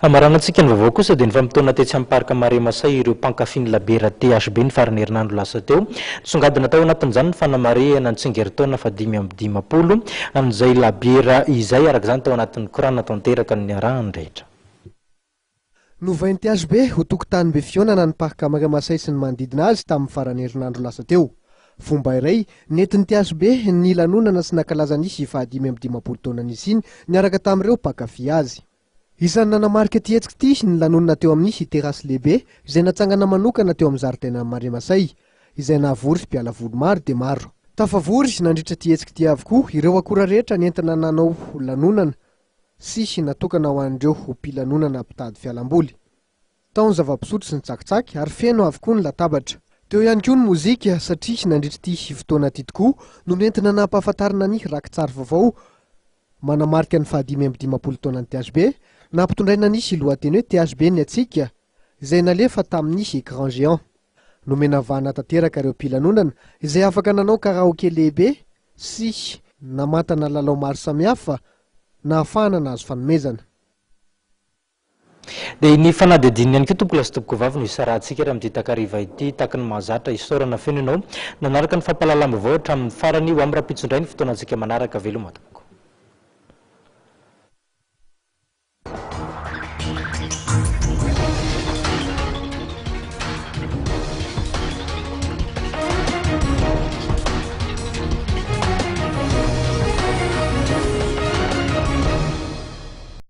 Amaranantsika ny vaovao kosa dia ny fampitona tetsy amin'ny parc Maria Masay ireo mpankafy ny labera THB ny farany herinandro lasa teo. Songadina tao anatin'izany ny fanamarihana ny tsingeritaona fa 5/50 amin'izay labera izay araka izany tao anatin'ny korana tanteraka ny arahany rehetra. Novain'ny THB ho tokotany be fionana ny parc Maria Masay sy ny manodidina azy tamin'ny farany herinandro lasa teo. Fomba iray nentin'ny THB ny lanonana sy nankalazanisy fa 5/50 taona nisy iny niaraka tamin'ireo mpankafy azy. Isan'ny nanamarika ty hetsika ty ny lanonana teo amin'ny terasy lehibe izay natsangana manokana teo amin'ny zaridaina Maria Masay izay nahavory sy mpiala voly maro dia maro. Tafavory nandritra ty hetsika ty avokoa ireo akora rehetra nentina nanao lanonana sy natokana ho an'ireo mpilanonana mpitady fialamboly. Tao ny zava-pisotro sy ny tsakitsaky ary feno avokoa ny latabatra. Teo ihany koa ny mozika satria nandritra ty fotoana ty tokoa no nentina nampahafantarina ny rakitsary vaovao manamarika ny 5/50 taonan'ny THB nampitondraina nisy lohateny hoe THB ny atsika izay nalefa tamin'ny écran géant. Nomena vahana tanteraka ireo mpilanonana izay afaka nanao karaoké lehibe sy namantana lalao maro samihafa na ahafahana nahazo fanomezana. Dia ny fanadihadihany ihany koa tompoko lasa tompoko vavy no isarahantsika raha amin'ity takariva ity taky ny mahazatra isaorana feno ianao nanaraka ny fampalalam-baovao hatramin'ny farany ho amin'ny raha-pitsondray ny fotoanantsika manaraka velomata.